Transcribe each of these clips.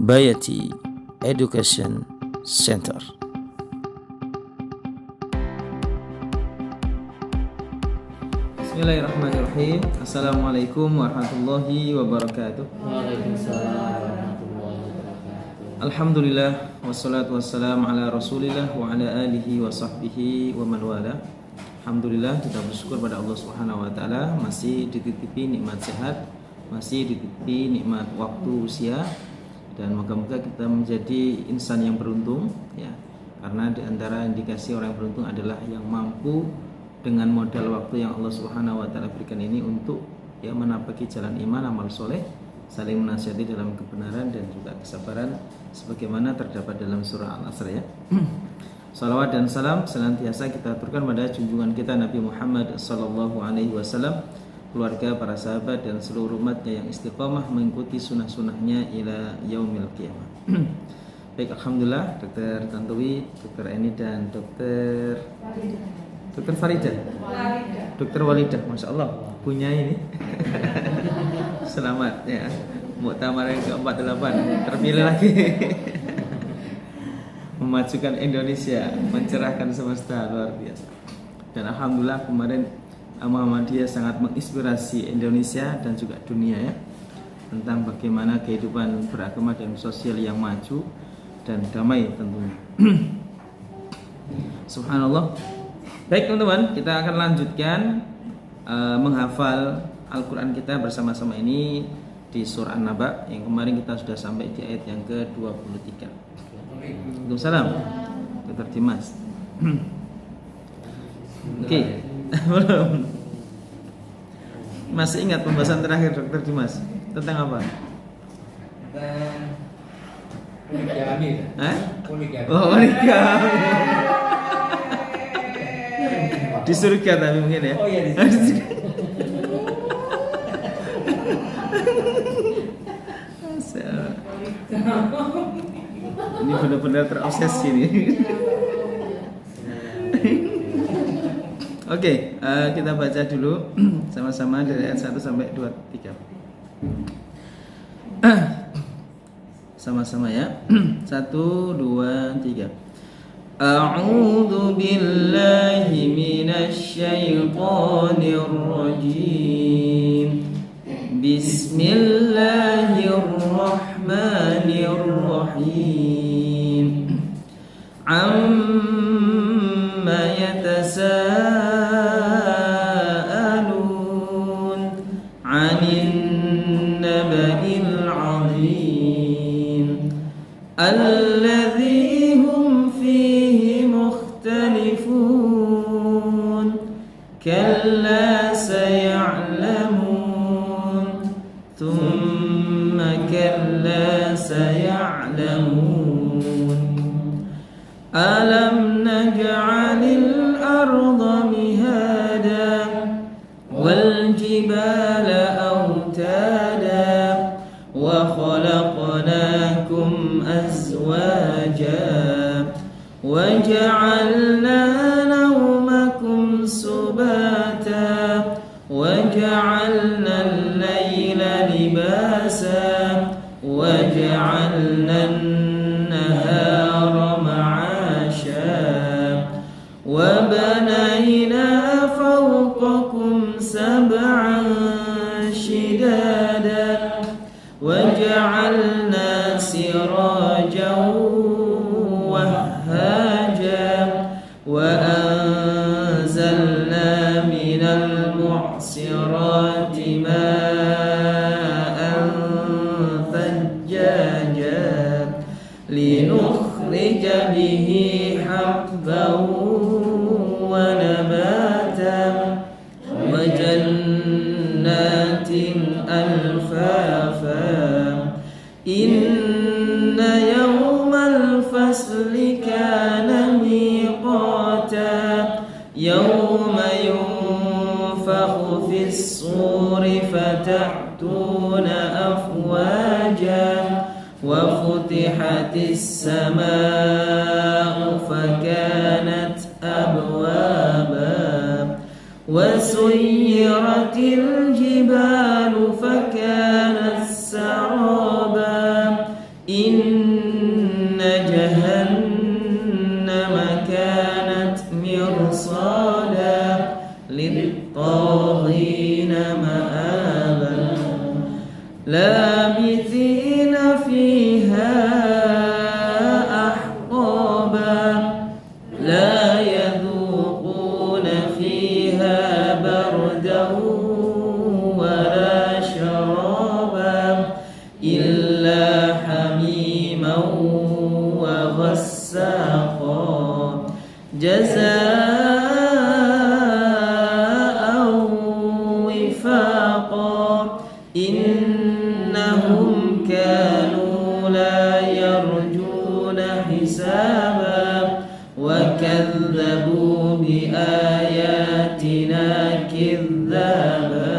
Bayati Education Center. Bismillahirrahmanirrahim. Assalamualaikum warahmatullahi wabarakatuh. Waalaikumsalam warahmatullahi wabarakatuh. Alhamdulillah wassalatu wassalamu ala Rasulillah wa ala alihi wa sahbihi wa man wala. Alhamdulillah, kita bersyukur pada Allah Subhanahu wa taala masih dititipi nikmat sehat, masih dititipi nikmat waktu usia, dan moga-moga kita menjadi insan yang beruntung ya. Karena di antara indikasi orang yang beruntung adalah yang mampu dengan modal waktu yang Allah Subhanahu wa taala berikan ini untuk ya menapaki jalan iman, amal soleh, saling menasihati dalam kebenaran dan juga kesabaran sebagaimana terdapat dalam surah Al-Asr ya. Salawat dan salam senantiasa kita aturkan pada junjungan kita Nabi Muhammad sallallahu alaihi wasallam, keluarga, para sahabat dan seluruh umatnya yang istiqamah mengikuti sunnah-sunnahnya ila yaumil qiyamah. Baik, alhamdulillah, Dr. Tantowi, Dr. Eni dan Dr. Farida, Dr. Walidah, Masya Allah punya ini. Selamat ya, muktamar yang ke-48 terpilih lagi. Memajukan Indonesia, mencerahkan semesta, luar biasa. Dan alhamdulillah kemarin Muhammadiyah sangat menginspirasi Indonesia dan juga dunia ya, tentang bagaimana kehidupan beragama dan sosial yang maju dan damai tentunya. Subhanallah. Baik teman-teman, kita akan lanjutkan menghafal Al-Quran kita bersama-sama ini di surah An-Naba yang kemarin kita sudah sampai di ayat yang ke-23. Waalaikumsalam, Dr. Dimas. Oke. Belum. Masih ingat pembahasan terakhir Dr. Dimas tentang apa? Tentang poligami. Poligami. Oh, poligami. Di surga tapi mungkin ya. Oh iya, di surga. Ini benar-benar terobsesi nih. Oke, kita baca dulu sama-sama dari ayat 1 sampai 23. Sama-sama ya. 1, 2, 3. A'udzu billahi minasy syaithanir rajim. Bismillahirrahmanirrahim. Amma yatasaalun 'anil naba'il 'azim alladzi hum fihi mukhtalifun kalla saya'lamun thumma kalla saya'lamun alam naj'alil arda mihada wal jibala awtada wa khalaqnakum azwaja wa ja'alna nawmakum subata wa ja'alna al-layla libasa wa ja'alna an-nahara ma'asha wa banayna fawqakum sab'an shidada wa ja'alna sirajan wahhaja wa anzalna minal mu'sirati ma'an thajjaja linukhrija bihi habban wa nabatan wa jannatin alfafa inna yawmal fasli kana miqata yawma yunfakhu fis suri fata'tuna afwaja wa futihatis samaa'u fakanat abwaba wa suyyiratil jibalu fakanat saraba in innahum kanu la yarjuna hisaba wa kadzabu bi ayatina kidzaba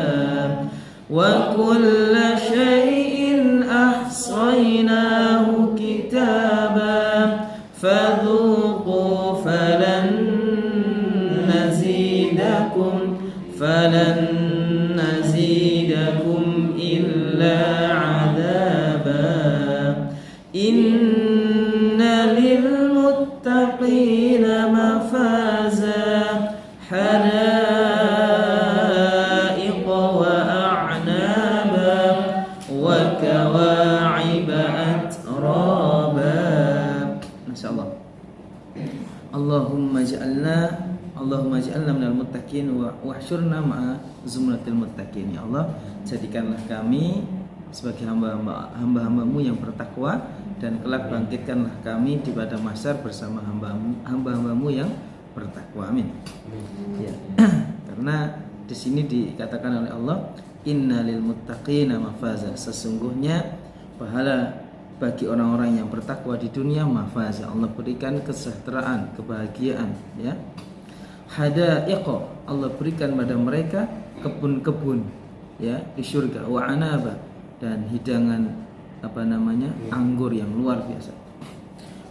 wa kulla syai'in ahsaynahu kitaba fadhuqu falan nazidakum illa adaba inna lil muttaqina mafaza hadaiqa wa a'naba wa kawa'iba atraba. Masyaallah. Allahumma ja'alna minal muttaqin wa wahsyurna ma'a zumratil muttaqin. Ya Allah, jadikanlah kami sebagai hamba-hambamu yang bertakwa, dan kelak bangkitkanlah kami di pada mahsyar bersama hamba-hambamu yang bertakwa. Amin. Ya. Karena di sini dikatakan oleh Allah, innalil muttaqina mafaza, sesungguhnya pahala bagi orang-orang yang bertakwa di dunia mafaza, Allah berikan kesejahteraan, kebahagiaan, ya. Hadaiqa, Allah berikan pada mereka kebun-kebun, ya, di surga, wa anaba, dan hidangan anggur yang luar biasa,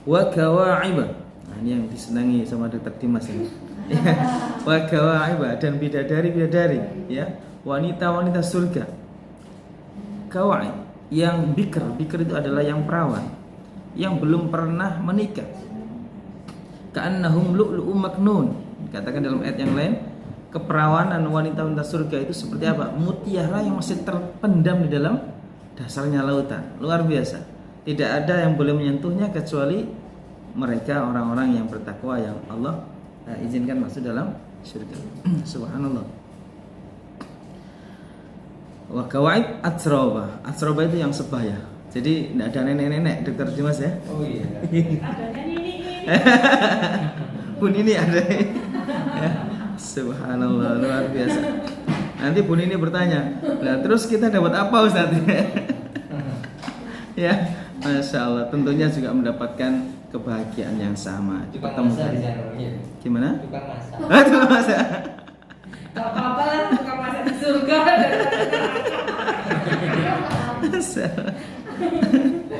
wa kawa'iba, nah ini yang disenangi sama Dr. Dimas ini. Wa kawa'iba, dan bidadari, ya, wanita-wanita surga. Kawa'ib yang bikr itu adalah yang perawan yang belum pernah menikah. Ka'annahum lu'lu'um maknun, dikatakan dalam ayat yang lain, keperawanan wanita-wanita surga itu seperti apa? Mutiara yang masih terpendam di dalam dasarnya lautan. Luar biasa. Tidak ada yang boleh menyentuhnya kecuali mereka orang-orang yang bertakwa yang Allah izinkan masuk dalam surga. Subhanallah. Wa kawaib atsroba. Atsroba itu yang sebaya. Jadi tidak ada nenek-nenek, Dr. Dimas ya. Oh iya. Adanya ini. Bun ini ada. Ya. Subhanallah, luar biasa. Nanti Bun ini bertanya, "Lah terus kita dapat apa, Ustaz?" Ya, Masya Allah, tentunya juga mendapatkan kebahagiaan yang sama. Dipertemukan. Gimana? Tukang masak. Tukang masak. Gak apa-apa lah, bukan masak di surga.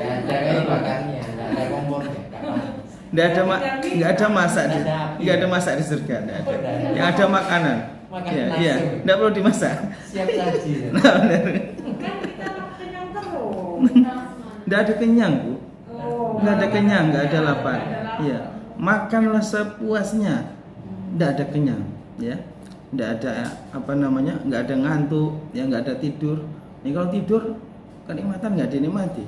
Ada kayak bakarnya, ada kompornya. Nggak ada masak di surga, nggak ada. Yang ada makanan. Iya, nggak perlu dimasak. Siap saji. Nah, benar. Kan kita kenyang terus. Nggak ada kenyang, Bu. Nggak ada kenyang, nggak ada lapar. Iya, makanlah sepuasnya. Nggak ada kenyang, ya. Nggak ada nggak ada ngantuk, ya, nggak ada tidur. Nih kalau tidur kenikmatan nggak dinikmati,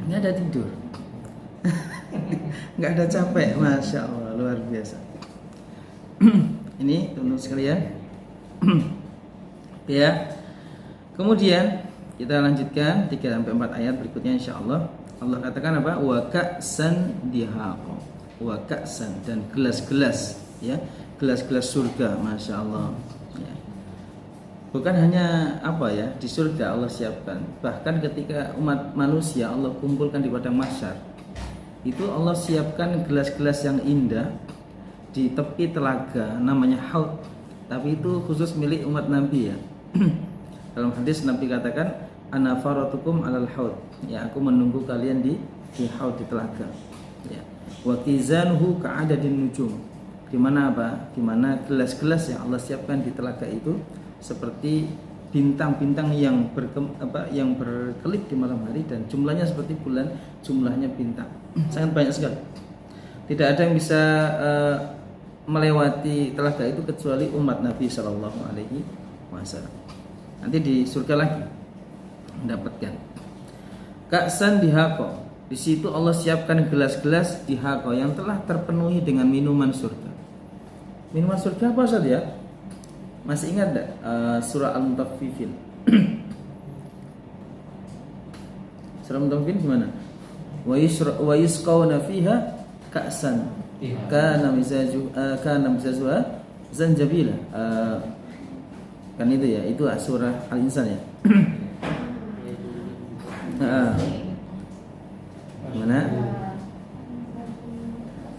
nggak ada tidur. Nggak ada capek, Masya Allah, luar biasa. Ini teman-teman sekalian. Ya. Kemudian kita lanjutkan 3-4 ayat berikutnya insya Allah. Allah katakan apa? Wa ka'san dihaqa. Wa ka'san, dan gelas-gelas, ya, gelas-gelas surga, Masya Allah, ya. Bukan hanya di surga Allah siapkan, bahkan ketika umat manusia Allah kumpulkan di padang mahsyar, itu Allah siapkan gelas-gelas yang indah di tepi telaga, namanya haud. Tapi itu khusus milik umat Nabi, ya. Dalam hadis Nabi katakan, ana faratukum alal haud, ya, aku menunggu kalian di haud, di telaga, ya. Wa kizanuhu ka'adadin nujum, di mana gelas-gelas yang Allah siapkan di telaga itu seperti bintang-bintang yang berkelip di malam hari, dan jumlahnya seperti bulan, jumlahnya bintang sangat banyak sekali. Tidak ada yang bisa melewati telaga itu kecuali umat Nabi Shallallahu Alaihi Wasallam. Nanti di surga lagi mendapatkan ka'san dihaqa. Di situ Allah siapkan gelas-gelas dihaqa yang telah terpenuhi dengan minuman surga. Minuman surga apa saja? Ya? Masih ingat enggak surah Al-Mutaffifin? Surah Al-Mutaffifin gimana? Wa yusqawna fiha ka'san kana mizajuha zanjabila. Kan itu ya, itu surah Al-Insan ya. Mana?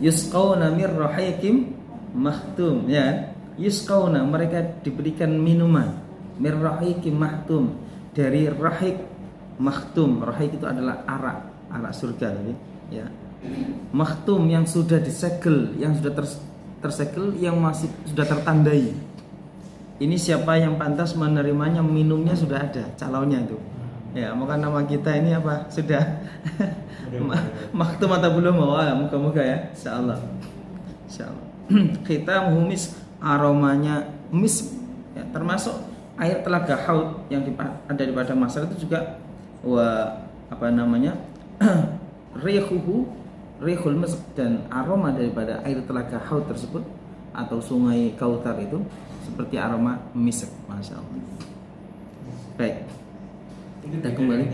Yusqauna mir rahiqim mahtum, ya. Yusqauna, mereka diberikan minuman mir rahiqim mahtum, dari rahiq mahtum. Rahiq itu adalah arak surga tadi, ya. Mahtum yang sudah disegel, yang sudah tersegel, yang masih sudah tertandai. Ini siapa yang pantas menerimanya, minumnya sudah ada calonnya itu. Ya, maka nama kita ini apa? Sudah maktum atau belum? Moga-moga ya, insyaallah. Insyaallah. Kita mumis, aromanya mis, ya, termasuk air telaga haud yang ada di padang mahsyar itu juga rihul misk, dan aroma daripada air telaga haud tersebut atau sungai Kautsar itu seperti aroma misk, masya Allah. Baik, kita kembali.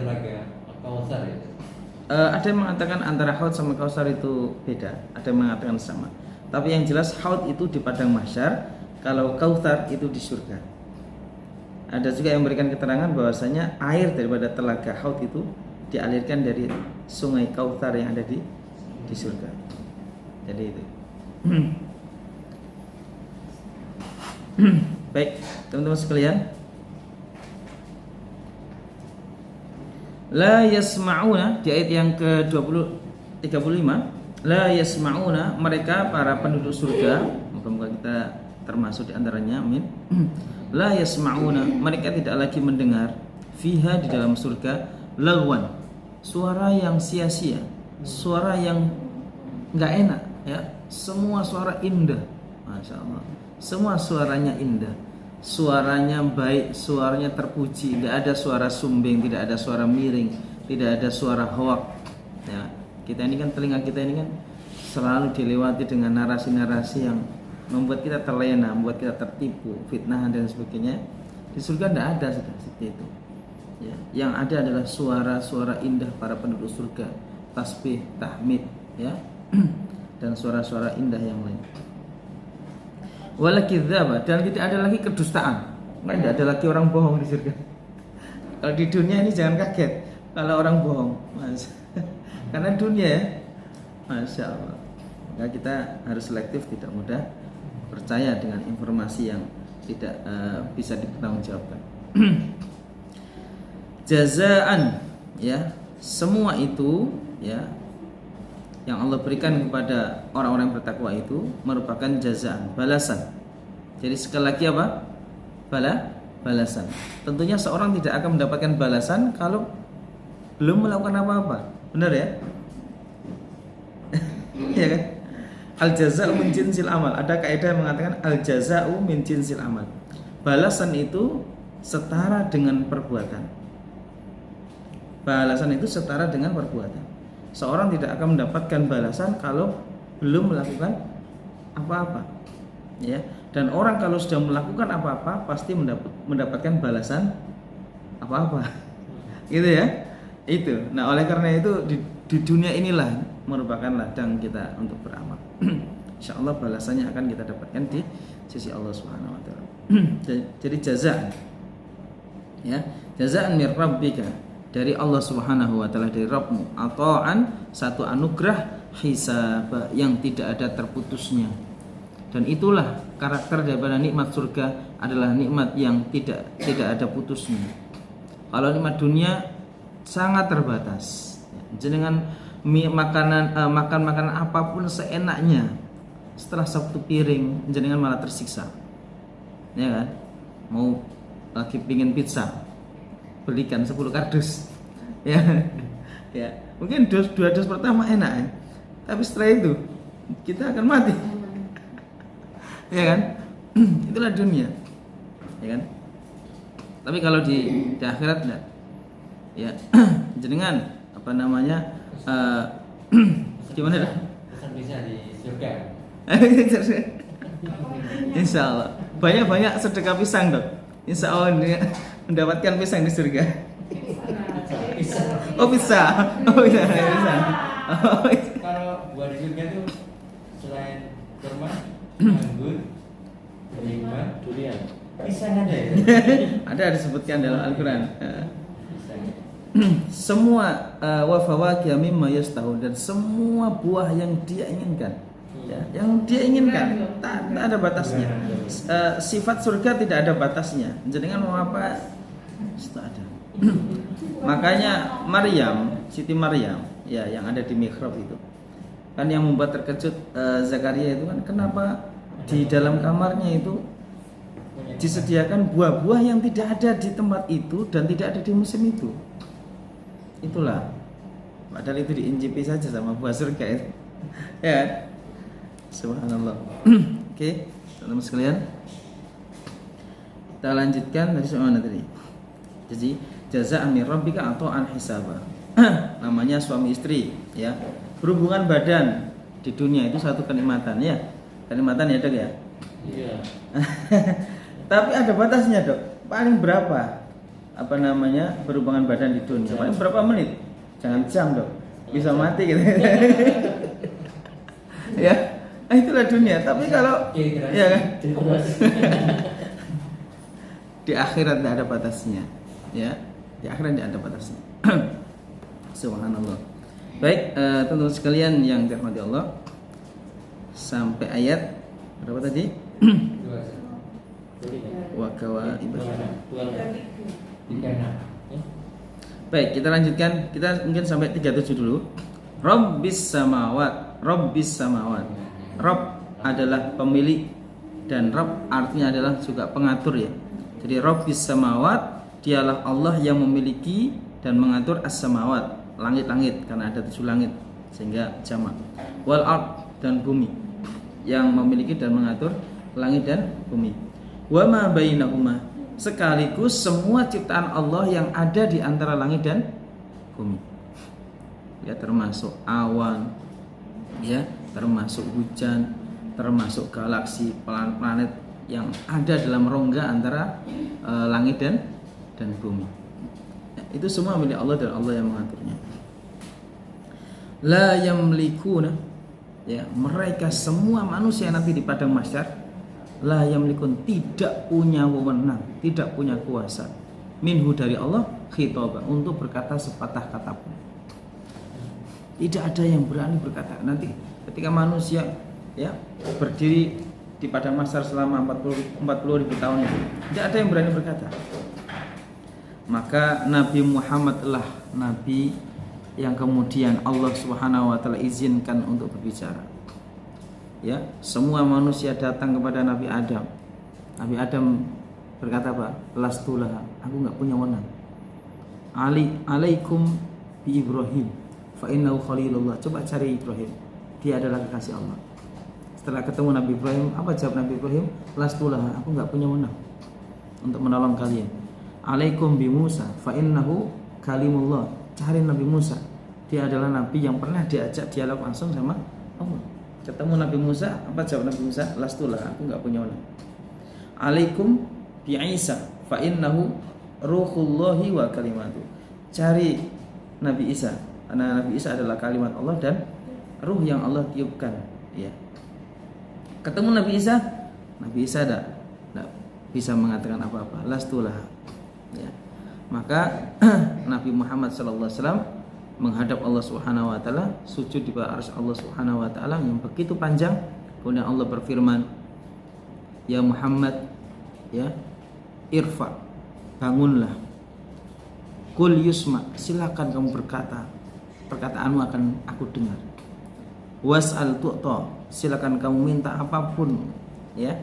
Kautsar ya. Ada yang mengatakan antara haud sama Kautsar itu beda, ada yang mengatakan sama. Tapi yang jelas haud itu di padang mahsyar, kalau Kautsar itu di surga. Ada juga yang memberikan keterangan bahwasanya air daripada telaga haud itu dialirkan dari sungai Kautsar yang ada di surga. Jadi itu. Baik, teman-teman sekalian. La yasma'una, di ayat yang ke-35, la yasma'una, mereka para penduduk surga, moga-moga kita termasuk di antaranya, amin. La yasma'una, mereka tidak lagi mendengar fiha, di dalam surga, lagwan, suara yang sia-sia, suara yang enggak enak, ya. Semua suara indah, masya Allah. Semua suaranya indah, suaranya baik, suaranya terpuji. Tidak ada suara sumbing, tidak ada suara miring, tidak ada suara hoak, ya. Kita ini kan, telinga kita ini kan selalu dilewati dengan narasi-narasi yang membuat kita terlena, membuat kita tertipu, fitnah dan sebagainya. Di surga tidak ada seperti itu, ya. Yang ada adalah suara-suara indah para penduduk surga, tasbih, tahmid, ya, dan suara-suara indah yang lain. Wala kidzaba, dan tidak ada lagi kedustaan. Tidak ada lagi orang bohong di surga. Kalau di dunia ini jangan kaget kalau orang bohong, Mas. Karena dunia ya, masya Allah. Maka kita harus selektif, tidak mudah percaya dengan informasi yang tidak bisa dipertanggungjawabkan. Jazaan, ya, semua itu, ya, yang Allah berikan kepada orang-orang yang bertakwa itu merupakan jazaan, balasan. Jadi sekali lagi apa? Balasan. Tentunya seorang tidak akan mendapatkan balasan kalau belum melakukan apa-apa. Benar ya? Ya kan? Al jaza'u min jinsil amal. Ada kaidah yang mengatakan al jaza'u min jinsil amal. Balasan itu setara dengan perbuatan. Balasan itu setara dengan perbuatan. Seorang tidak akan mendapatkan balasan kalau belum melakukan apa-apa, ya. Dan orang kalau sudah melakukan apa-apa pasti mendapatkan balasan apa-apa, gitu ya. Itu. Nah, oleh karena itu di dunia inilah merupakan ladang kita untuk beramal. Insyaallah balasannya akan kita dapatkan di sisi Allah Subhanahu wa taala. Jadi jazaan, ya, jazaan mir rabbika, dari Allah Subhanahu wa taala, dari Rabbmu, ata'an, satu anugerah, hisab, yang tidak ada terputusnya. Dan itulah karakter daripada nikmat surga, adalah nikmat yang tidak ada putusnya. Kalau nikmat dunia sangat terbatas. Jenengan makan makanan apapun seenaknya, setelah satu piring jenengan malah tersiksa. Ya kan? Mau lagi pingin pizza, belikan 10 kardus, ya, ya. Mungkin dua dos pertama enak, ya. Tapi setelah itu kita akan mati, ya kan? Itulah dunia, ya kan? Tapi kalau di akhirat enggak, ya. Jenengan apa namanya? Gimana dah? Bisa di surga. Insya Allah banyak sedekah pisang, Dok. Insya Allah mendapatkan pisang di surga. Oh bisa. Oh bisa. Oh, bisa. Kalau buat di surga itu selain kurma, anggur, lima, durian, pisang ada ya? Ada disebutkan dalam Al-Quran. semua wa fawakiha mimma yastahun, dan semua buah yang dia inginkan. Ya, yang dia inginkan tak ada batasnya. Sifat surga tidak ada batasnya. Jenengan mau apa? Tak ada. Makanya Maryam, Siti Maryam, ya yang ada di mihrab itu, kan yang membuat terkejut Zakaria itu kan, kenapa di dalam kamarnya itu disediakan buah-buah yang tidak ada di tempat itu dan tidak ada di musim itu. Itulah, padahal itu diincipi saja sama buah surga itu. Ya, subhanallah. Oke, teman-teman sekalian, kita lanjutkan dari soal tadi. Jadi jaza'an min rabbika atau an hisaba. Namanya suami istri, ya. Berhubungan badan di dunia itu satu kenikmatan, ya. Kenikmatan ya, Dok ya. Iya. Tapi ada batasnya, Dok. Paling berapa? Apa namanya? Berhubungan badan di dunia. Paling berapa menit? Jangan jam, Dok. Bisa mati gitu. Ya. Nah, itulah dunia. Tapi kalau ya kan? Di akhirat tidak ada batasnya. Ya. Di akhirat tidak ada batasnya. Subhanallah. Baik, teman-teman sekalian yang dirahmati Allah, sampai ayat berapa tadi? Wa kawaibah. Baik, kita lanjutkan. Kita mungkin sampai 37 dulu. Rabbis samawat. Rabbis samawat. Rabb adalah pemilik, dan Rabb artinya adalah juga pengatur, ya. Jadi Rabbis samawat, dialah Allah yang memiliki dan mengatur as-samawat, langit-langit, karena ada 7 langit sehingga jamak. Wal ard, dan bumi, yang memiliki dan mengatur langit dan bumi. Wa ma bainahuma, sekaligus semua ciptaan Allah yang ada di antara langit dan bumi. Ya, termasuk awan, ya, termasuk hujan, termasuk galaksi, planet yang ada dalam rongga antara langit dan bumi. Itu semua milik Allah dan Allah yang mengaturnya. La yamlikuna, ya, mereka semua manusia nanti di padang mahsyar, la yamlikun, tidak punya wewenang, tidak punya kuasa, minhu, dari Allah, khitaba, untuk berkata sepatah kata pun. Tidak ada yang berani berkata. Nanti ketika manusia, ya, berdiri di padang mahsyar selama 40 ribu tahun itu, tidak ada yang berani berkata. Maka Nabi Muhammad lah Nabi yang kemudian Allah Subhanahu wa taala izinkan untuk berbicara. Ya, semua manusia datang kepada Nabi Adam. Nabi Adam berkata apa? Lastulah, aku enggak punya wewenang. Alaikum bi Ibrahim fa innahu khalilullah. Coba cari Ibrahim. Dia adalah kekasih Allah. Setelah ketemu Nabi Ibrahim, apa jawab Nabi Ibrahim? Lastulah, aku enggak punya wewenang untuk menolong kalian. Alaikum bi Musa fa innahu kalimullah. Cari Nabi Musa. Dia adalah nabi yang pernah diajak dialog langsung sama Allah. Ketemu Nabi Musa, apa jawab Nabi Musa? Lastulah, aku enggak punya wewenang. Alaikum bi Isa fa innahu ruhullahi wa kalimatuh. Cari Nabi Isa. Karena Nabi Isa adalah kalimat Allah dan ruh yang Allah tiupkan, ya. Ketemu Nabi Isa tidak bisa mengatakan apa-apa. Lastulah, ya. Maka Nabi Muhammad SAW menghadap Allah Subhanahu wa taala, sujud di bawah arsy Allah Subhanahu wa taala yang begitu panjang. Kemudian Allah berfirman, "Ya Muhammad, ya, irfa, bangunlah. Qul yusma, silakan kamu berkata, perkataanmu akan aku dengar. Was'al tu'ta, silakan kamu minta apapun, ya.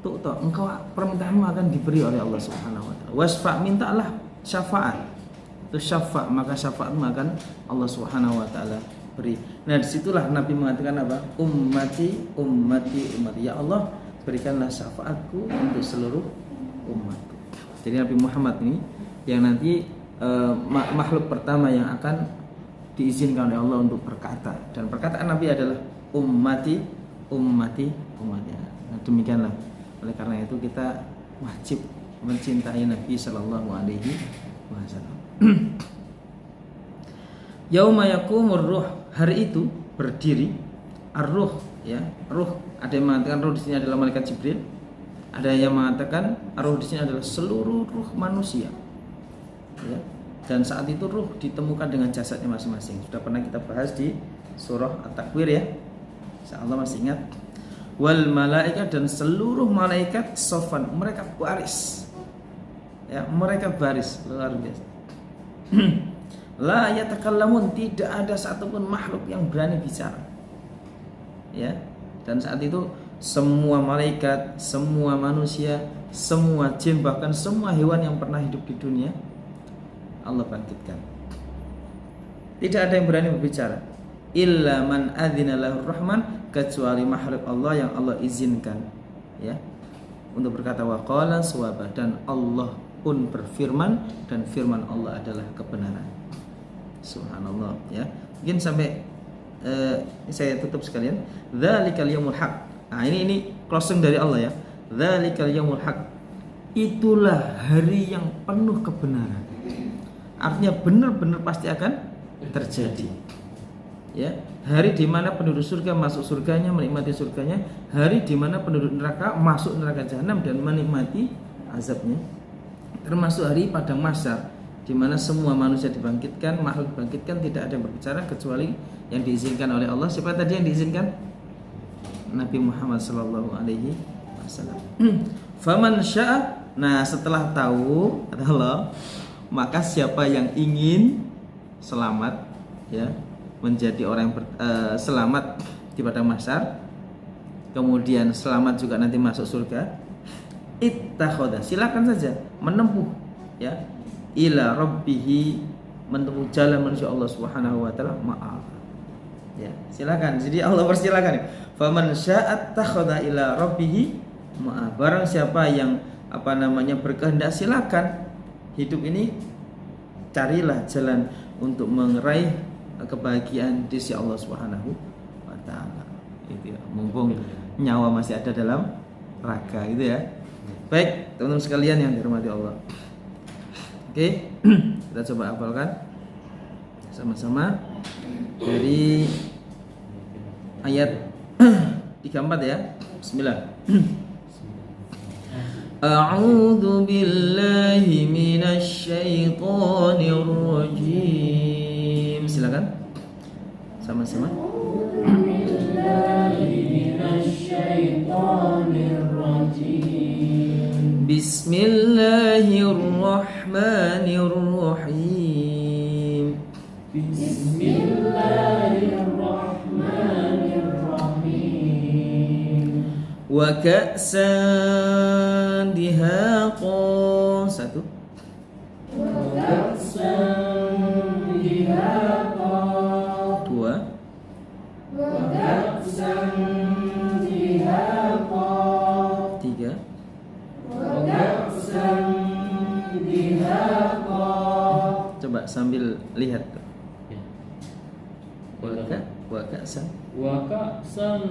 Tu'ta, engkau permintaanmu akan diberi oleh Allah Subhanahu wa taala. Wasfa, mintalah syafaat. Itu syafa', maka syafaatmu akan Allah Subhanahu wa taala beri. Nah, disitulah Nabi mengatakan apa? Ummati, ummati, ummati. Ya Allah, berikanlah syafaatku untuk seluruh umatku. Jadi Nabi Muhammad ini yang nanti makhluk pertama yang akan diizinkan oleh Allah untuk berkata, dan perkataan Nabi adalah ummati, ummati, ummati. Nah, demikianlah. Oleh karena itu kita wajib mencintai Nabi Sallallahu Alaihi Wasallam. Yauma yaqumur ruh, hari itu berdiri ar-ruh, ya, ruh. Ada yang mengatakan ruh di sini adalah malaikat Jibril. Ada yang mengatakan ruh di sini adalah seluruh ruh manusia. Ya. Dan saat itu ruh ditemukan dengan jasadnya masing-masing. Sudah pernah kita bahas di surah At-Takwir ya. Insyaallah masih ingat. Wal malaikat, dan seluruh malaikat sofan, mereka baris. Ya, mereka baris luar biasa. La yatakallamun, tidak ada satupun makhluk yang berani bicara. Ya. Dan saat itu semua malaikat, semua manusia, semua jin, bahkan semua hewan yang pernah hidup di dunia Allah bangkitkan. Tidak ada yang berani berbicara. Illa man adzina lahu rahman, kecuali makhluk Allah yang Allah izinkan ya untuk berkata wa qala suwaba, dan Allah pun berfirman, dan firman Allah adalah kebenaran. Subhanallah ya. Mungkin sampai saya tutup sekalian. Dzalikal yaumul haq. Nah, ini closing dari Allah ya. Dzalikal yaumul haq. Itulah hari yang penuh kebenaran. Artinya benar-benar pasti akan terjadi. Ya, hari di mana penduduk surga masuk surganya, menikmati surganya, hari di mana penduduk neraka masuk neraka jahanam dan menikmati azabnya. Termasuk hari padang mahsyar, di mana semua manusia dibangkitkan, makhluk dibangkitkan, tidak ada yang berbicara kecuali yang diizinkan oleh Allah. Siapa tadi yang diizinkan? Nabi Muhammad sallallahu alaihi wasallam. Faman syaa, nah setelah tahu kata Allah, maka siapa yang ingin selamat ya, menjadi orang yang selamat di padang mahsyar, kemudian selamat juga nanti masuk surga, ittakhadha, silakan saja menempuh ya, ila rabbihi, menempuh jalan menuju Allah Subhanahu wa taala, maaf. Ya, silakan. Jadi Allah persilakan. Faman syaa'a takhadha ila rabbihi maaf. Barang siapa yang berkehendak, silakan. Hidup ini carilah jalan untuk meraih kebahagiaan di sisi Allah Subhanahu wa taala. Itu ya. Mumpung nyawa masih ada dalam raga gitu ya. Baik, teman-teman sekalian yang dirahmati Allah. Oke, kita coba hafalkan sama-sama dari ayat 34 ya. Bismillah. A'udzu billahi minasy syaithanir rajim. Silakan. Sama-sama. A'udzu billahi minasy syaithanir rajim. Bismillahirrahmanirrahim. Bismillahirrahmanirrahim. Wa ka'san dihaqa. Satu. Wa ka'san dihaqa. Dua. Wa ka'san dihaqa. Tiga. Wa ka'san dihaqa. Coba sambil lihat tuh. Wa ka'san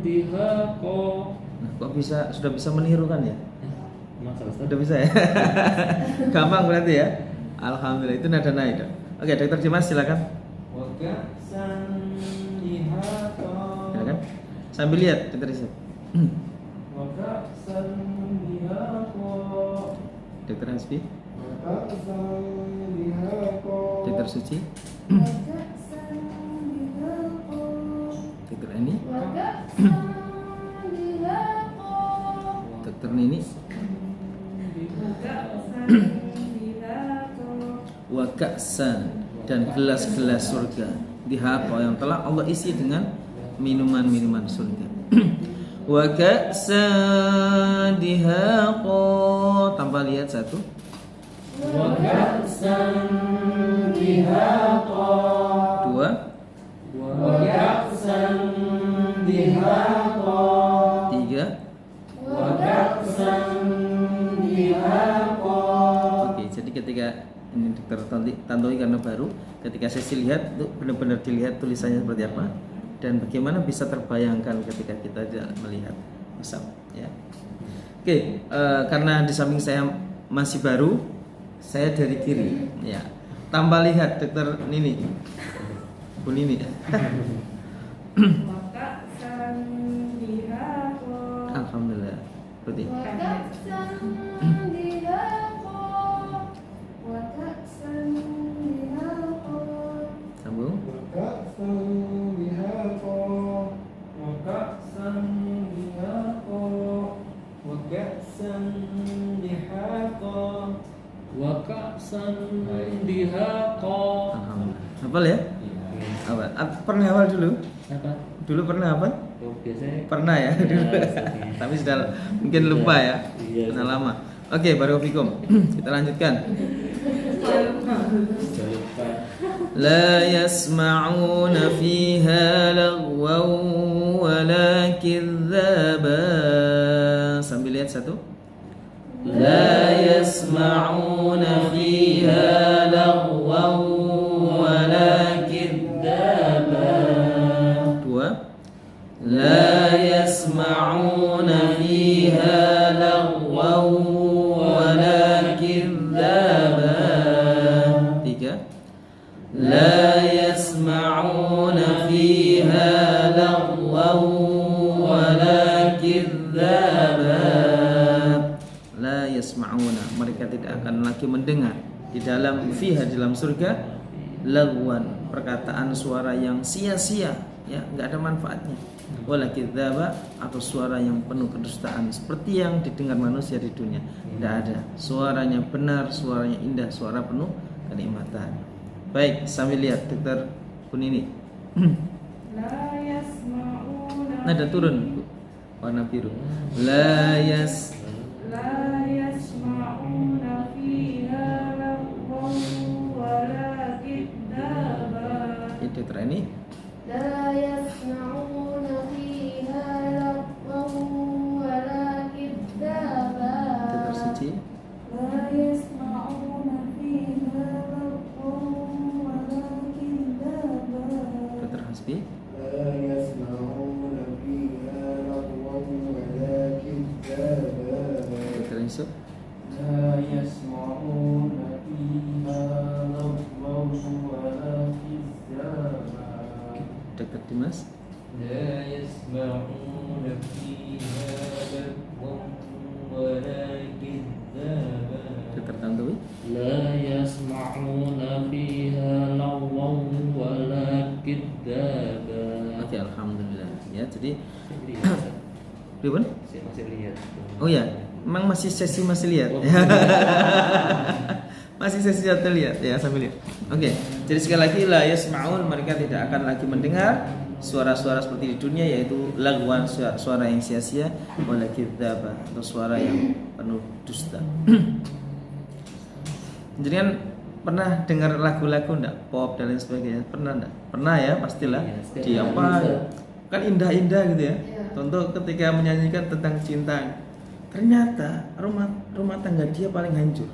dihaqa. Nah, kok sudah bisa meniru kan ya? Sudah bisa ya? Gampang berarti ya? Alhamdulillah, itu nada naik. Oke, Dokter Dimas silakan. Wa ka'san dihaqa. Silakan. Sambil lihat, Dokter Dimas. Wa ka'san dihaqa. Dokter Hasbi. Wa ka'san dihaqa. Dokter Suci. Dokter Eni. Dokter Nini. Wa ka'san, dan gelas-gelas surga dihaqa, yang telah Allah isi dengan minuman-minuman surga. Wa ka'san dihaqa, tambah lihat satu. Wa ka'san dihaqa. Dua. Wa ka'san dihaqa. Tiga. Wa ka'san dihaqa. Oke, jadi ketika ini Dokter Tantowi karena baru, ketika sesi lihat itu benar-benar dilihat tulisannya seperti apa dan bagaimana bisa terbayangkan ketika kita tidak melihat asap ya. Oke, karena di samping saya masih baru, saya dari kiri ya. Tambah lihat Dokter Nini. Bu Nini. Alhamdulillah. Berarti. biha qa. Alhamdulillah. Hafal ya? Iya. Apa? Pernah hafal dulu? Apa? Dulu pernah hafal? Oh, biasanya Pernah ya? Tapi sudah mungkin lupa ya. Iya. Sudah lama. Oke, barakallahu. Kita lanjutkan. Jangan lupa. لا يسمعون فيها لغوا ولا كذابا. Sambil lihat satu. لا يسمعون فيها لغوا ولا كذابا. Dua. لا يسمعون فيها لغوا ولا كذابا. Tiga. لا يسمعون فيها لغوا ولا كذابا. لا يسمعون, mereka tidak akan lagi mendengar di dalam fiha, dalam surga, lagwan, perkataan suara yang sia-sia, ya, nggak ada manfaatnya. Wala kidzaba, atau suara yang penuh kedustaan seperti yang didengar manusia di dunia. Tidak ada. Suaranya benar, suaranya indah, suara penuh kenikmatan. Baik, sambil lihat Dokter Kunini. La yasma'una. Nada turun, Bu. Warna biru. La yasma'una fiha lagwan wala kidzaba. Dokter ini. لا يسمعون فيها لغوا ولا كذابا. Dokter Suci. La yasma'una fiha lagwan wala kidzaba. Dokter Hasbi. لا يسمعون فيها لغوا ولا كذابا. Dokter Yusuf. لا يسمعون فيها لغوا ولا كذابا. Dokter Dimas. لا يسمعون فيها لغوا ولا كذابا. Dokter Tantowi. لا يسمعون فيها لغوا ولا كذابا. Oke, alhamdulillah. Ya, jadi Lihat. Ribun? Saya masih lihat. Oh ya, memang masih sesi masih lihat. Oh. Masih sesi satu lihat ya, sambil lihat. Oke, jadi sekali lagi la yasma'un, mereka tidak akan lagi mendengar suara-suara seperti di dunia, yaitu lagwan, suara yang sia-sia, wala kidzaba, atau suara yang penuh dusta. Jadi kan pernah dengar lagu-lagu enggak, pop dan lain sebagainya? Pernah enggak? Pernah ya, pastilah. Iya, setiap Di hari apa? bisa. Kan indah-indah gitu ya. Iya. Contoh ketika menyanyikan tentang cinta, ternyata rumah tangga dia paling hancur.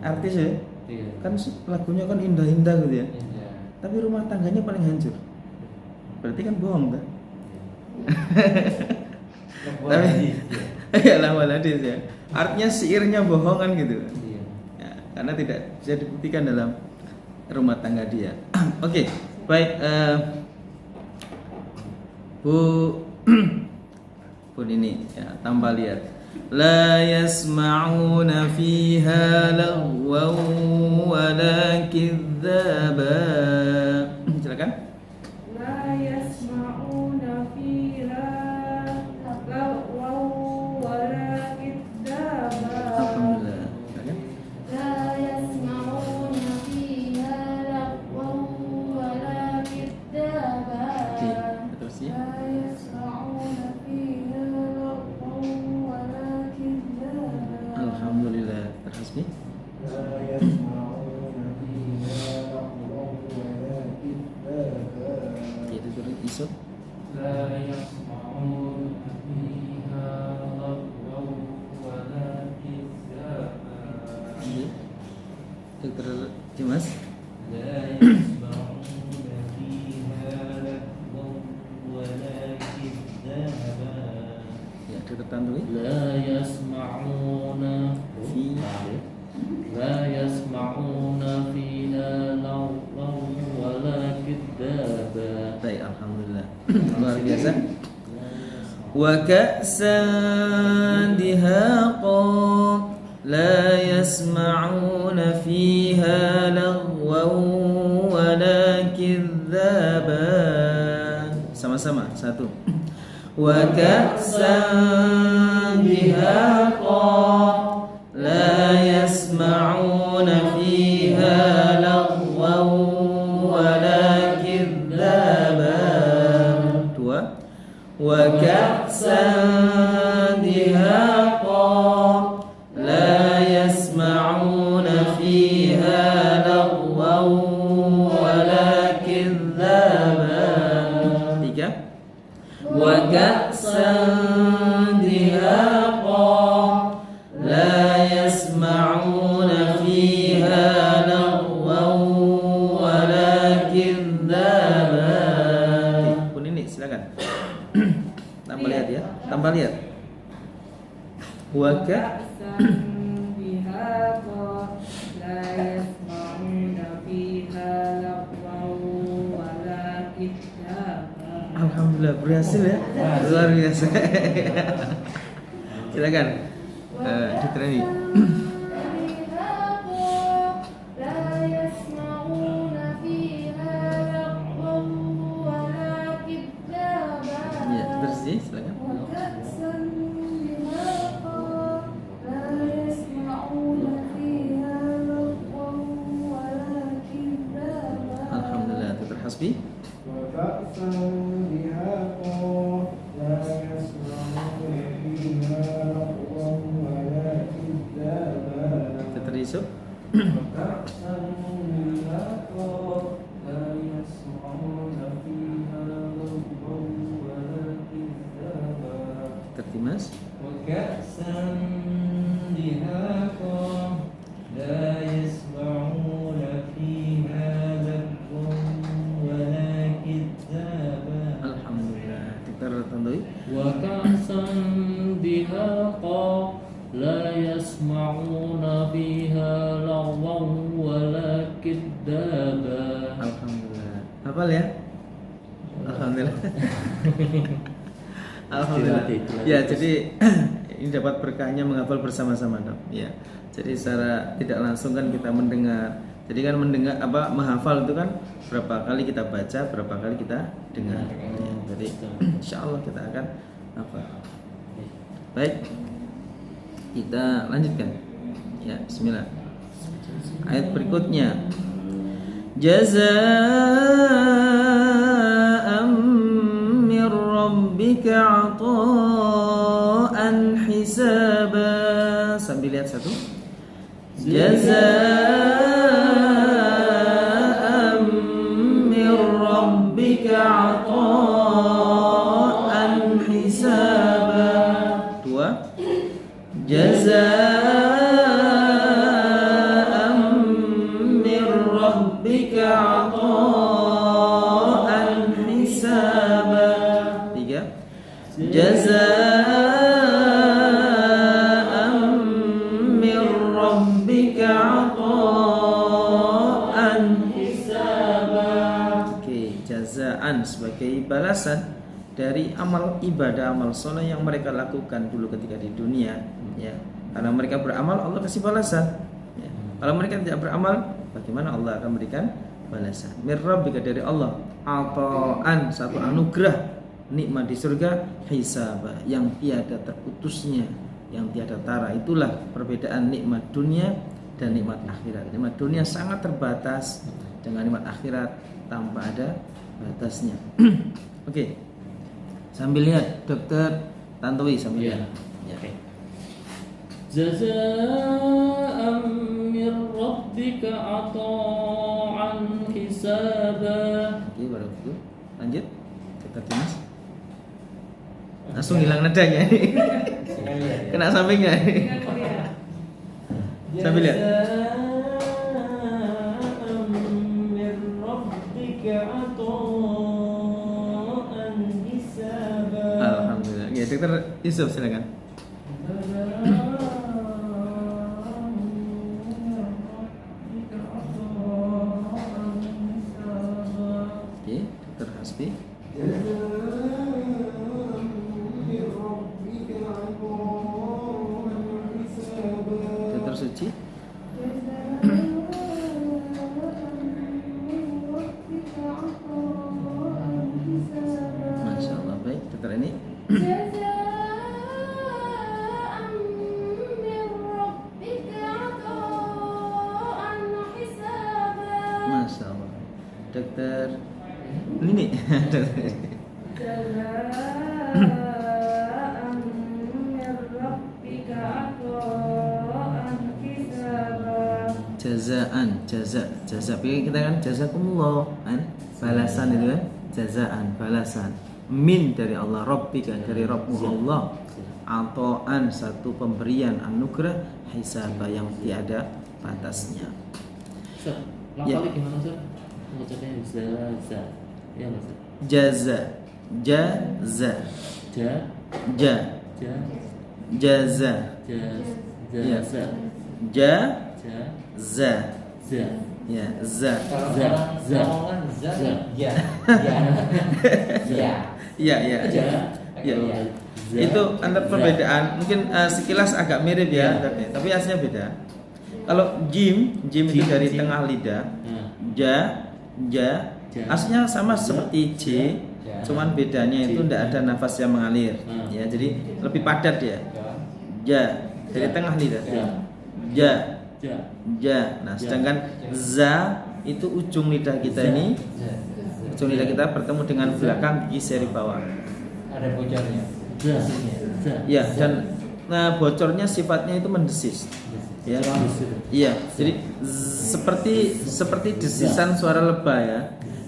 Artis ya, Iya. kan lagunya kan indah-indah gitu ya, Iya. tapi rumah tangganya paling hancur. Berarti kan bohong kan? Tapi ya lah waladis ya. Artinya syairnya bohong kan gitu. Iya. Ya, karena tidak bisa dibuktikan dalam rumah tangga dia. Oke, baik. Bu Pun ini ya, tambah lihat. La yasma'una fiha lagwan wala kidzaba. Silakan. La yasma'una fiha lagwan wala kidzaba. Alhamdulillah. Silakan. لا يسمعون فيها لغوا ولا كذابا. Terus ya. La yasma'una fiha lagwan wala kidzaba. Alhamdulillah. Terhasbi. لا يسمعون فيها لغوا ولا كذابا. Itu turun isu. لا يسمعون فيها لغوا ولا كذابا. Dokter Dimas. لا يسمعون فيها لغوا ولا كذابا. Ya, Dokter Tantowi. لا يسمعون لا يسمعون فيها لغوا ولا كذابا. Baik, alhamdulillah. Luar biasa. Wa ka'san dihaqa la yasma'una fiha lagwan wala kidzaba. Sama-sama, satu. Wa ka'san dihaqa la yasma'una fiha فيها لغوا ولا كذابا. 3. وكأسا دهاقا لا يسمعون فيها لغوا ولا كذابا. Pun ini silakan. Tambah lihat ya, tambah lihat. Waka Alhamdulillah berhasil ya, luar biasa. Silakan, diterani. Ya, terus sih, silakan. Alhamdulillah, terhasbi. وكأسا دهاقا لا يسمعون فيها لغوا ولا كذابا. Terusuk. وكأسا دهاقا لا يسمعون فيها لغوا ولا كذابا. Tertimas. وكأسا دهاقا لا يسمعون فيها لغوا ولا كذابا. Alhamdulillah. Tertandui. وكأسا دهاقا لا يسمعون فيها لغوا ولا كذابا. Alhamdulillah. Hafal ya? Alhamdulillah. Alhamdulillah. Ya, jadi ini dapat berkahnya menghafal bersama-sama, dok. Ya. Jadi secara tidak langsung kan kita mendengar. Jadi kan mendengar menghafal itu kan berapa kali kita baca, berapa kali kita dengar. Ya, jadi insya Allah kita akan hafal. Baik. Kita lanjutkan. Ya, bismillah. Ayat berikutnya. Jazaa'an min rabbika 'ata'an hisaba. Sambil lihat satu. Jazaa'an min rabbika 'ata'an hisaba. 2. Jazaa'an min rabbika 'ata'an hisaba. 3. Jazaa'an min rabbika 'ata'an hisaba. Oke, jazaa'an sebagai balasan dari amal ibadah, amal soleh yang mereka lakukan dulu ketika di dunia, ya. Karena mereka beramal, Allah kasih balasan. Ya. Kalau mereka tidak beramal, bagaimana Allah akan memberikan balasan? Mir rabbika, dari Allah, ata'an, satu anugerah, nikmat di surga, hisaba, yang tiada terputusnya, yang tiada tara. Itulah perbedaan nikmat dunia dan nikmat akhirat. Nikmat dunia sangat terbatas, dengan nikmat akhirat tanpa ada batasnya. Oke. Sambil lihat, Dokter Tantowi sambil lihat. Ya. Jazaa'an min rabbika 'ata'an hisaba. Oke, baru itu. Lanjut. Dokter Dimas. Langsung hilang nadanya. Kena sampingnya. Sambil lihat. Jazaa'an min rabbika 'ata'an hisaba. Alhamdulillah. Ya, Dokter Yusuf silakan. Oke, Dokter Hasbi. Dokter Suci. Masya Allah, baik. Dokter ini. Jazaa'an min rabbika 'ata'an hisaba. Masya Allah. Dokter ini. Jazaa'an min rabbika 'ata'an hisaba. jazaan, jaza. Kita kan jazakumullah kan, balasan itu kan, jazaan, balasan. Min dari Allah, rabbika dari Rabbmu Allah. Atoan satu pemberian anugerah, hisaba yang tiada batasnya. Ustaz, Ya. lafalnya gimana Ustaz? Mengucapnya zaza. Ya nggak Ustaz? Jaza, jaza, Ja, ja, ja, jaza, ja, Ya. za, ja, ja, za, za, ya, za. za, za, za, za, ya, ya, Ya, ya, ja, ya. za, Itu antara za. perbedaan mungkin sekilas agak mirip ya, tapi aslinya beda. Kalau jim itu Jim, dari jim. tengah lidah, Nah, ja, ja, Ja. aslinya sama Ja. seperti j, Ja. cuman bedanya itu J. tidak ada nafas yang mengalir, ya, jadi lebih padat ya. Ja dari Ja. tengah lidah, Ja. ja, ja, ja. Nah, sedangkan za itu ujung lidah kita Za. ini, ujung lidah kita bertemu dengan belakang gigi seri bawah. ada bocornya. za, za. Ya, dan bocornya sifatnya itu mendesis. Ya, iya. Jadi seperti desisan suara lebah ya.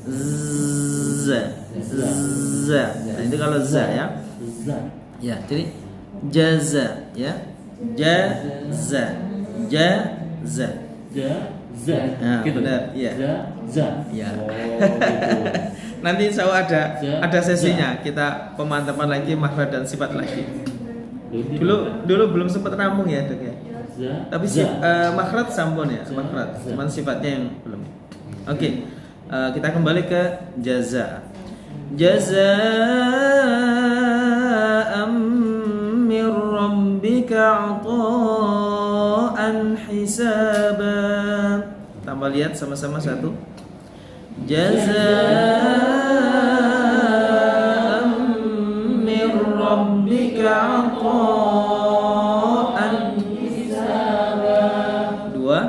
Z, z. Nah, itu kalau za ya. Za, Ya, jadi jaza ya. Jaza, jaza. ja, za. Nah, Gitu. benar, iya. Za, za. Ya. Oh, gitu. Nanti insya Allah Za, ada sesinya, kita pemantapan lagi makhraj dan sifat lagi. Dulu, Dulu belum sempat rampung ya, Dok ya. za, Tapi za. makhraj sampun ya, Za. makhraj. Za. Cuman sifatnya yang belum. Oke. Kita kembali ke jaza. Jazaa'an min rabbika 'ata'an hisaba. Tambah lihat sama-sama satu. Jazaa'an min rabbika 'ata'an hisaba. Dua.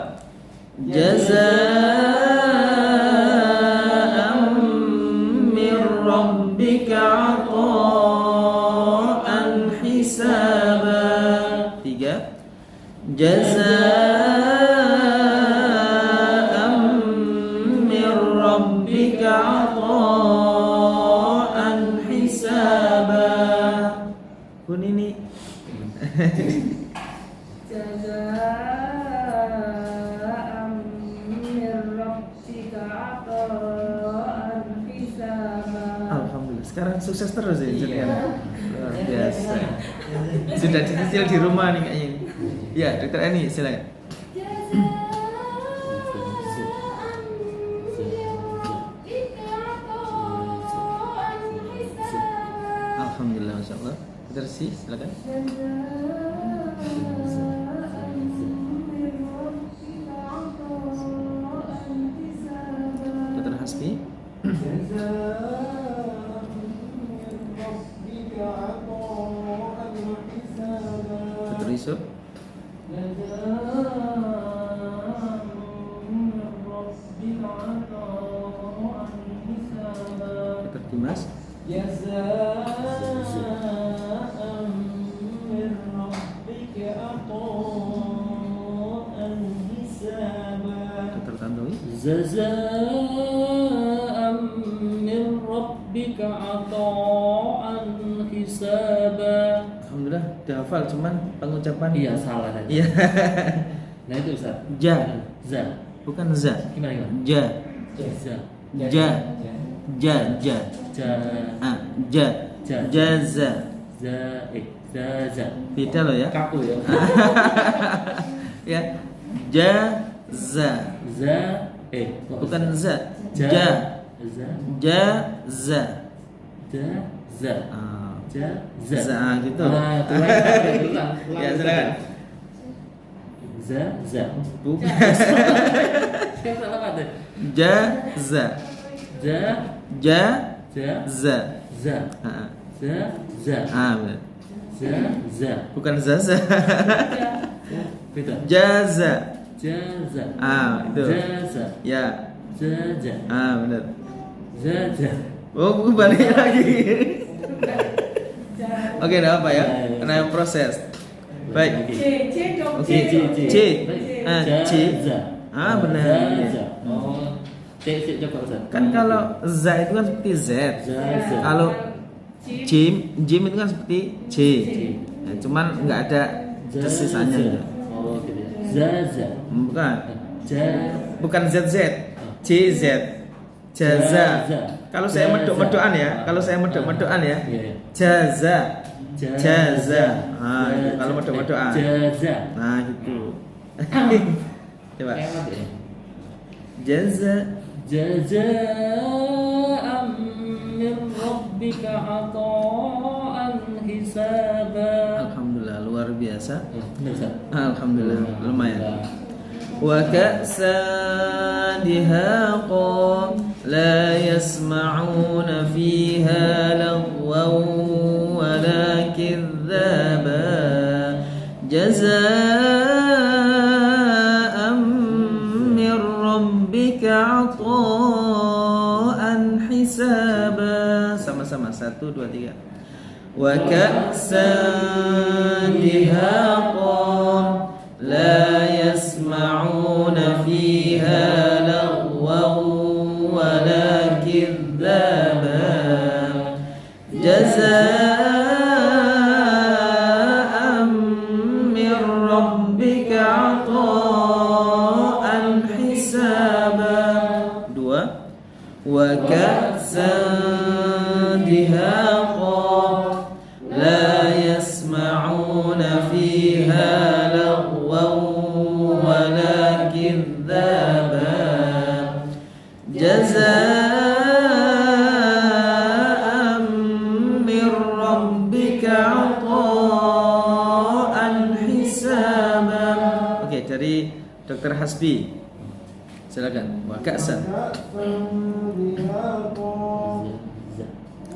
Jazaa'an min rabbika 'ata'an hisaba. Tiga. Jazaa'an min rabbika 'ata'an hisaba. Pun ini Jazaa'an min rabbika 'ata'an hisaba. alhamdulillah sekarang sukses terus ya Iya. jenengan. Luar biasa. Sudah dicicil di rumah nih kayaknya. Ya, Dokter Eni silakan. Alhamdulillah, masya Allah. Dokter Si silakan. Jazaa'an min rabbika 'ata'an hisaba. Dokter Hasbi. Dokter Yusuf. Dokter Dimas. Dokter Tantowi. Jazaa'an min rabbika 'ata'an hisaba. Alhamdulillah udah hafal, cuman pengucapan Iya, salah tadi. Iya. Nah itu Ustaz. Ja. Za. Bukan za. Gimana? Ja. Za. Ja. Ja. Ja. Ja. Ah, ja. Ja. Jaza. Za. Za. Za. Beda loh ya. Kaku ya. Ya. Jaza. Za. Bukan za. Ja. Ja. Za. Jaza. Ja. Za. Ah. Ja. Za. Za gitu. Ah, tuh, ulang. Ya, silakan. Za. Za. Bukan. Saya salah kata. Jaza. Ja. Ja. Ja. Za. Za. Ah. Za. Za. Ah, benar. Za. Za. Bukan zaza. Beda. Jaza. Jaza. Ah, itu. Jaza. Ya. Jaza. Ah, benar. Jaza. Oh, balik lagi. Oke, enggak apa ya? Karena proses. Baik. C dong. Oke, C dong. C. Ah, C. Jaza. Benar. Zaza. Oh, cek coba Ustaz. Kan kalau za itu kan seperti z. Zaza. Kalau jim itu kan seperti j. Ya, cuman nggak ada sisanya. Zaza. Oh, gitu ya. Zaza. Bukan. Ja. Bukan ZZ. JZ. Jaza. Jaza. Kalau saya Jaza. medok-medokan ya, kalau saya medok-medokan ya. Iya. Jaza. Jaza. Nah, itu Jaza. kalau medok-medokan. Jaza. Nah, itu. Coba. Enak ya. Jaza. Jazaa'an min rabbika 'ata'an hisaba. Alhamdulillah luar biasa. Benar Ustaz. Alhamdulillah lumayan. Wa ka'san dihaqa la yasma'una fiha lagwan wa la kidzaba jazaa'an min rabbika 'ata'an hisaba. Sama-sama 1 2 3. Wa ka'san dihaqa la yasma'una fiha lagwan wa la kidzaba jazaa'an min rabbika 'ata'an hisaba. 2 wa ka'san dihaqa la yasma'una fiha lagwan wa la kidzaba jazaa'an min rabbika 'ata'an hisaba. Oke, dari Dr. Hasbi. Silakan. Wa ka'san.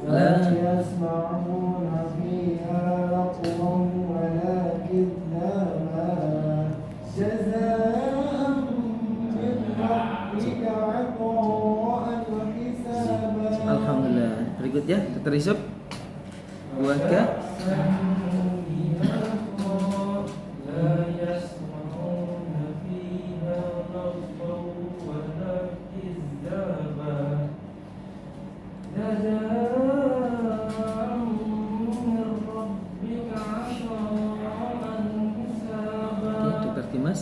لا يسمعون فيها لغوا ولا كذابا جزاء من ربك عطاء حسابا. Alhamdulillah. Berikutnya Dr. Yusuf. Wa ka Dr. Dimas.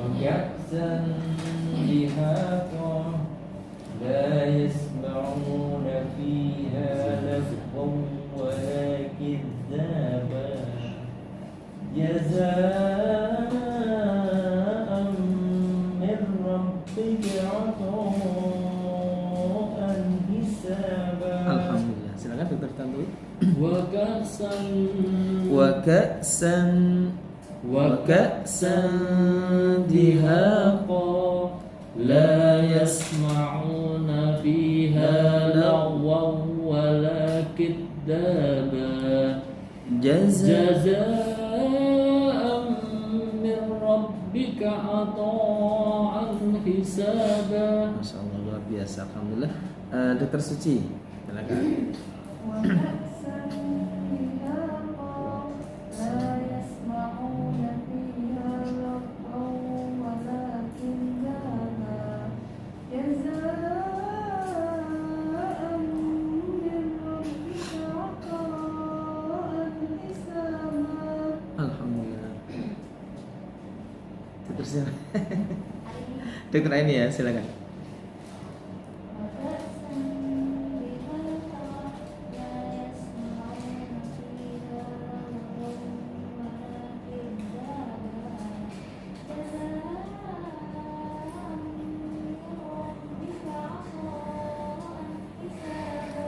وكأسا دهاقا لا يسمعون فيها لغوا ولا كذابا جزاء من ربك عطاء حسابا. Alhamdulillah. Silakan Dr. Tantowi. Wa ka'san Wa ka'san dihaqa la yasma'una fiha lagwan wa la kidzaba jazaa'an min rabbika 'ata'an hisaba. Masya Allah luar biasa. Alhamdulillah. Dr. Suci. Silakan. وكأسا دهاقا لا يسمعون فيها لغوا ولا كذابا جزاء من ربك عطاء حسابا. Alhamdulillah. Terus ya. Dr. Aini ya, silakan.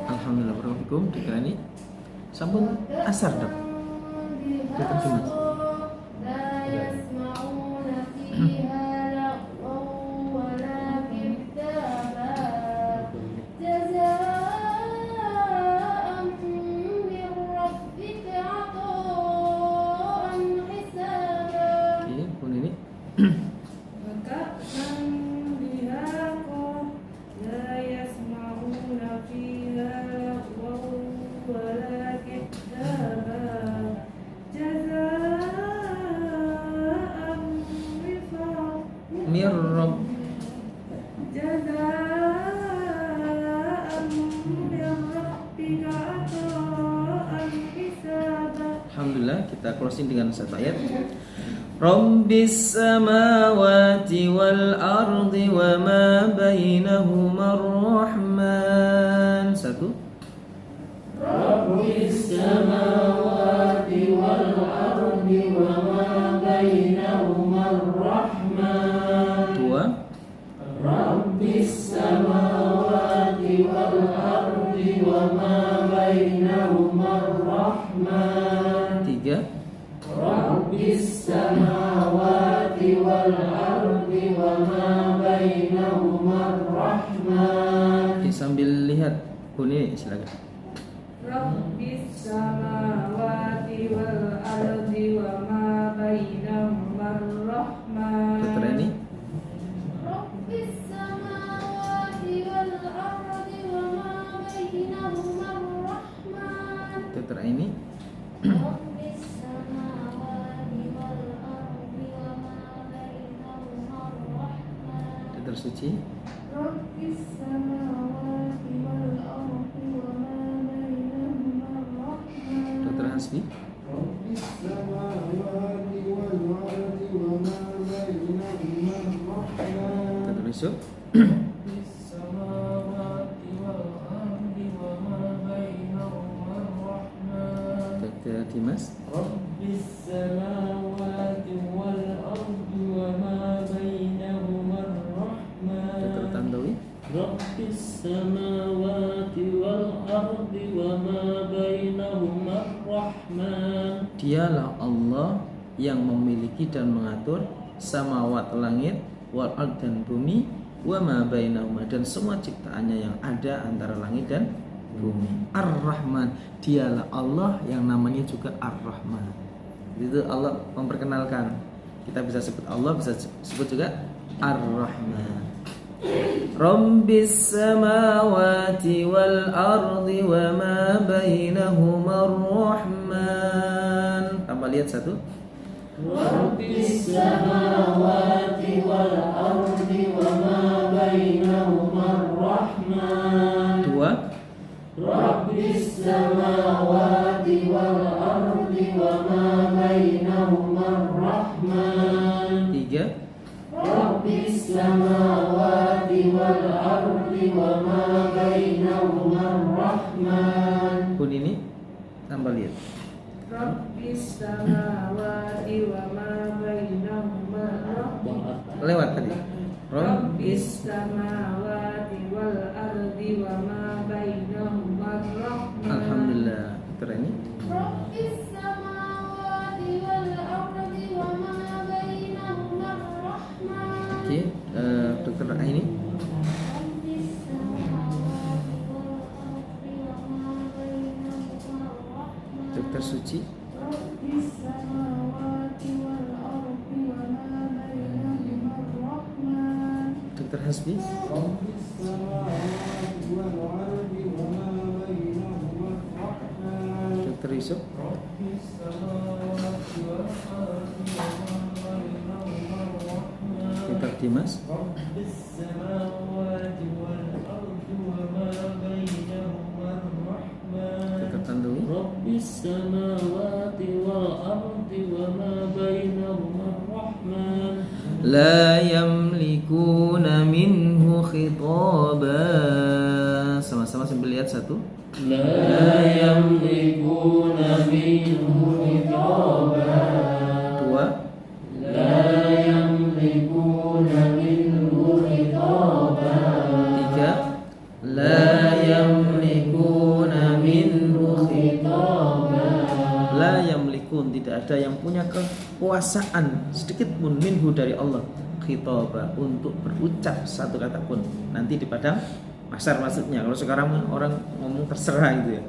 Alhamdulillah, barakallahu Dr. Aini. Sampun asar, Dok. Dr. Dimas. لا يسمعون فيها لغوا ولا كذابا جزاء من ربك عطاء حسابا. Oke, pun ini. وكأسا دهاقا لا يسمعون فيها لغوا ولا كذابا جزاء rabb jazaa'an min rabbika ata'an hisaba. Alhamdulillah, kita closing dengan satu ayat. Rabbis samawati wal ardi wa ma bainahuma ar-rahman. Satu. Rabbis samawati wal ardi wa ma bainahuma ar-rahman. Dua. Rabbis samawati wal ardi wa ma bainahuma ar-rahman. Tiga. Rabbis samawati wal ardi wa ma bainahuma ar-rahman. Oke, sambil lihat bunyi silakan. Rabbis samawati wal ardi wa ma bainahuma ar-rahman. Dokter ini. Rabbis samawati wal ardi wa ma bainahuma ar-rahman. Dokter ini. Rabbis samawati wal ardi wa ma bainahuma ar-rahman. Dokter Suci. Rabbis samawati wal ardi wa ma bainahuma ar-rahman. Dokter Hasbi. Rabbis samawati wal ardi wa ma bainahuma ar-rahman. Dokter Yusuf. Rabbis samawati wal ardi wa ma bainahuma ar-rahman. Dokter Dimas. Rabbis samawati wal ardi wa ma bainahuma ar-rahman. Dokter Tandawi. Rabbis samawati wal ardi wa ma bainahuma ar-rahman. Dialah Allah yang memiliki dan mengatur samawat langit wal ard dan bumi wa ma bainahuma dan semua ciptaannya yang ada antara langit dan bumi. Ar-Rahman, dialah Allah yang namanya juga Ar-Rahman. Itu Allah memperkenalkan. Kita bisa sebut Allah, bisa sebut juga Ar-Rahman. Rabbis samawati wal ardi wa ma bainahuma ar-Rahman. Tambah lihat satu. Rabbis samawati wal ardi wa ma bainahuma ar-rahman. Dua. Rabbis samawati wal ardi wa ma bainahuma ar-rahman. Tiga. Rabbis samawati wal ardi wa ma bainahuma ar-rahman. Pun ini tambah lihat. Rabbis samawati wa ma bainahuma ar-rahman. Lewat tadi. Rabbis samawati wal ardi wa ma bainahuma ar-rahman. Alhamdulillah. Dokter ini. Rabbis samawati wal ardi wa ma bainahuma ar-rahman. Oke, dokter ini. Rabbis samawati wal ardi wa ma bainahuma ar-rahman. Dokter Suci. Rabbis samawati wal ardi wa ma bainahuma ar-rahman. Dokter Hasbi. Rabbis samawati wal ardi wa ma bainahuma ar-rahman. Dokter Yusuf. Rabbis samawati wal ardi wa ma bainahuma ar-rahman. Dokter Dimas. Rabbis samawati wal ardi wa ma bainahuma ar-rahman. Dokter Tandawi. Rabbis samawati wal ardi wa ma bainahuma ar-rahman. La yamlikuna minhu khitaba. Sama-sama sambil lihat satu. La yamlikuna minhu khitaba. Dua. La yamlikuna minhu khitaba. Tiga. La yamlikuna minhu khitaba. La yamlikun, tidak ada yang punya kekuasaan sedikit pun minhu dari Allah khitaba untuk berucap satu kata pun. Nanti di padang mahsyar maksudnya. Kalau sekarang orang ngomong terserah gitu ya.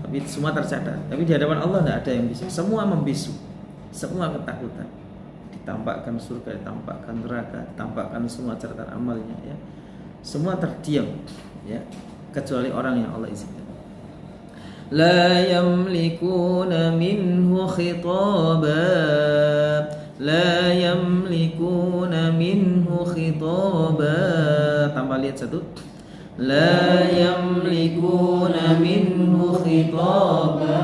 Tapi semua tercatat. Tapi di hadapan Allah tidak ada yang bisa. Semua membisu. Semua ketakutan. Ditampakkan surga, ditampakkan neraka, ditampakkan semua catatan amalnya ya. Semua terdiam ya, kecuali orang yang Allah izinkan. La yamlikuna minhu khitaba. la yamlikuna minhu khitaba. Tambah lihat satu, la yamlikuna minhu khitaba.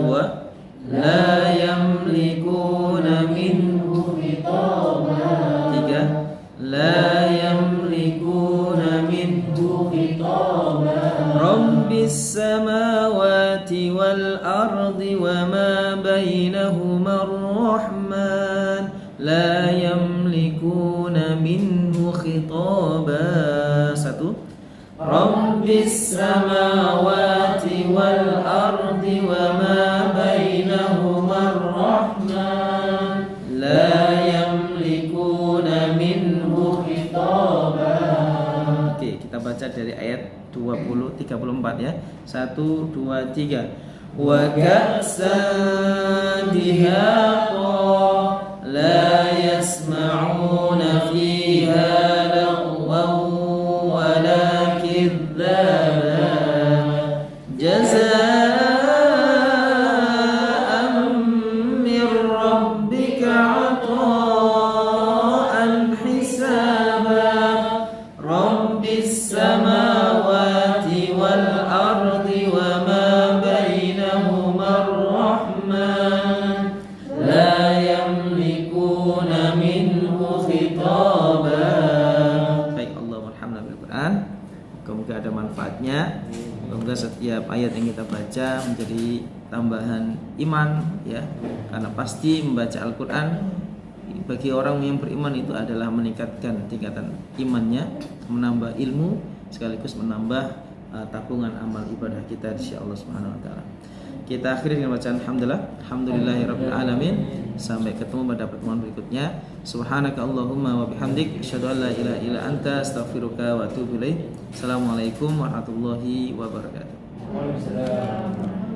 Dua, la yamlikuna minhu khitaba. Tiga, la yamlikuna minhu khitaba. Rabbis samawati wal ardi wa ma bainahuma ar-rahman la yamlikuna minhu khitaba. Satu, Rabbis samawati wal ardi wa ma bainahuma ar-rahman la yamlikuna minhu khitaba. Oke, kita baca dari ayat 34 ya. 1, 2, 3. Wa ka'san dihaqa la yasma'una fiha lagwan wa la kidhaba jazaa'an min rabbika 'ata'an hisaba. Rabbis samawati wal ardi wa ma bainahuma ar-rahman la yamlikuna minhu khitaba. Baik, Allahumma alhamdulillah bil Quran. Semoga ada manfaatnya. Semoga setiap ayat yang kita baca menjadi tambahan iman ya. Karena pasti membaca Al-Qur'an bagi orang yang beriman itu adalah meningkatkan tingkatan imannya, menambah ilmu sekaligus menambah tabungan amal ibadah kita di sisi Allah Subhanahu wa taala. Kita akhiri dengan bacaan alhamdulillahirabbil alamin. Sampai ketemu pada pertemuan berikutnya. Subhanaka Allahumma wa bihamdik asyhadu an la ilaha illa anta astaghfiruka wa atubu ilaik. Assalamualaikum warahmatullahi wabarakatuh. Waalaikumsalam.